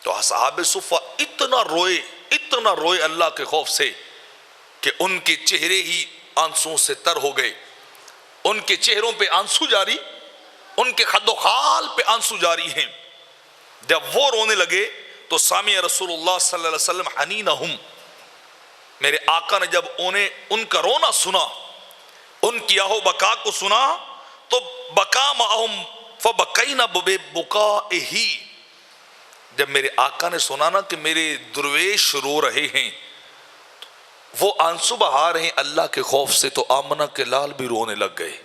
تو اصحاب صفہ اتنا روئے اللہ کے خوف سے کہ ان کے چہرے ہی آنسوں سے تر ہو گئے. ان کے چہروں پہ آنسو جاری, ان کے خد و خال پہ آنسو جاری ہیں. جب وہ رونے لگے تو سامع رسول اللہ صلی اللہ علیہ وسلم حنینہم, میرے آقا نے جب انہیں ان کا رونا سنا, ان کی آہو بکا کو سنا, تو بکا معہم فبکینا ببکائہی. جب میرے آقا نے سنا نا کہ میرے درویش رو رہے ہیں, وہ آنسو بہا رہے ہیں اللہ کے خوف سے, تو آمنہ کے لال بھی رونے لگ گئے.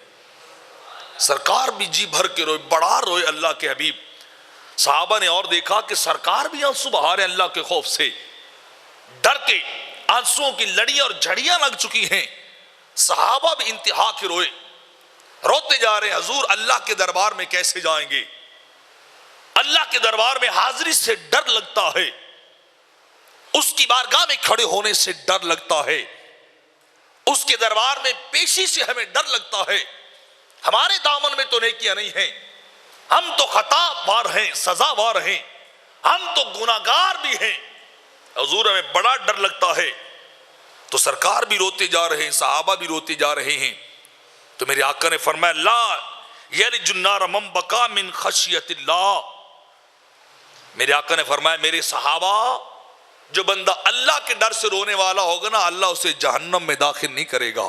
سرکار بھی جی بھر کے روئے, بڑا روئے اللہ کے حبیب. صحابہ نے اور دیکھا کہ سرکار بھی آنسو بہا رہے ہیں اللہ کے خوف سے, ڈر کے آنسوؤں کی لڑیاں اور جھڑیاں لگ چکی ہیں. صحابہ بھی انتہا کے روئے, روتے جا رہے ہیں حضور اللہ کے دربار میں کیسے جائیں گے, اللہ کے دربار میں حاضری سے ڈر لگتا ہے, اس کی بارگاہ میں کھڑے ہونے سے ڈر لگتا ہے, اس کے دربار میں پیشی سے ہمیں ڈر لگتا ہے. ہمارے دامن میں تو نیکیاں نہیں ہیں, ہم تو خطا وار ہیں, سزا وار ہیں, ہم تو گناہگار بھی ہیں, حضور ہمیں بڑا ڈر لگتا ہے. تو سرکار بھی روتے جا رہے ہیں, صحابہ بھی روتے جا رہے ہیں. تو میرے آقا نے فرمایا لا یلج النار من بکا من خشیت اللہ. میرے آقا نے فرمایا میرے صحابہ, جو بندہ اللہ کے ڈر سے رونے والا ہوگا نا, اللہ اسے جہنم میں داخل نہیں کرے گا.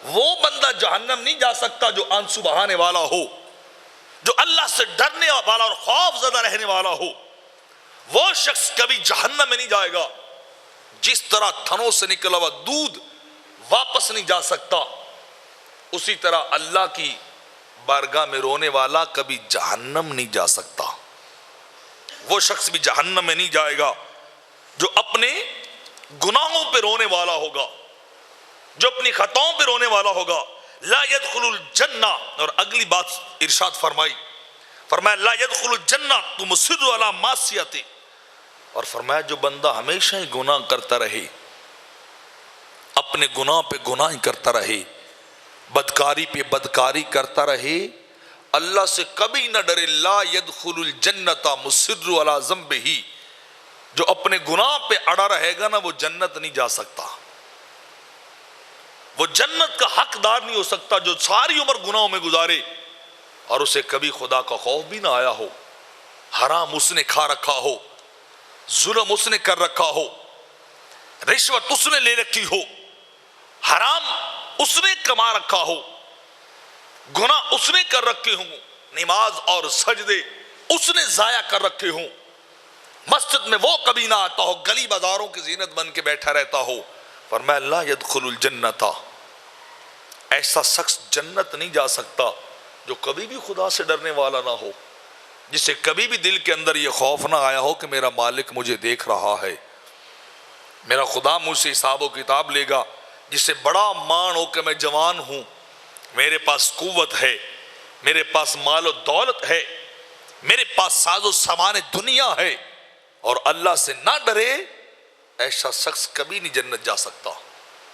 وہ بندہ جہنم نہیں جا سکتا جو آنسو بہانے والا ہو, جو اللہ سے ڈرنے والا اور خوف زدہ رہنے والا ہو. وہ شخص کبھی جہنم میں نہیں جائے گا. جس طرح تھنوں سے نکلا ہوا دودھ واپس نہیں جا سکتا, اسی طرح اللہ کی بارگاہ میں رونے والا کبھی جہنم نہیں جا سکتا. وہ شخص بھی جہنم میں نہیں جائے گا جو اپنے گناہوں پہ رونے والا ہوگا, جو اپنی خطاؤں پہ رونے والا ہوگا. لا يدخل الجنہ, اور اگلی بات ارشاد فرمایا لا يدخل الجنہ تو مصر علی معصیت, اور فرمایا جو بندہ ہمیشہ ہی گناہ کرتا رہے, اپنے گناہ پہ گناہ ہی کرتا رہے, بدکاری پہ بدکاری کرتا رہے, اللہ سے کبھی نہ ڈرے. لا يدخل الجنۃ مصر علی ذنبہ, جو اپنے گناہ پہ اڑا رہے گا نا وہ جنت نہیں جا سکتا, وہ جنت کا حقدار نہیں ہو سکتا. جو ساری عمر گناہوں میں گزارے اور اسے کبھی خدا کا خوف بھی نہ آیا ہو, حرام اس نے کھا رکھا ہو, ظلم اس نے کر رکھا ہو, رشوت اس نے لے رکھی ہو, حرام اس نے کما رکھا ہو, گناہ اس نے کر رکھے ہوں, نماز اور سجدے اس نے ضائع کر رکھے ہوں, مسجد میں وہ کبھی نہ آتا ہو, گلی بازاروں کی زینت بن کے بیٹھا رہتا ہو. فرمایا لا يدخل الجنۃ, ایسا شخص جنت نہیں جا سکتا جو کبھی بھی خدا سے ڈرنے والا نہ ہو, جسے کبھی بھی دل کے اندر یہ خوف نہ آیا ہو کہ میرا مالک مجھے دیکھ رہا ہے, میرا خدا مجھ سے حساب و کتاب لے گا. جسے بڑا مان ہو کہ میں جوان ہوں, میرے پاس قوت ہے, میرے پاس مال و دولت ہے, میرے پاس ساز و سامان دنیا ہے, اور اللہ سے نہ ڈرے, ایسا شخص کبھی نہیں جنت جا سکتا.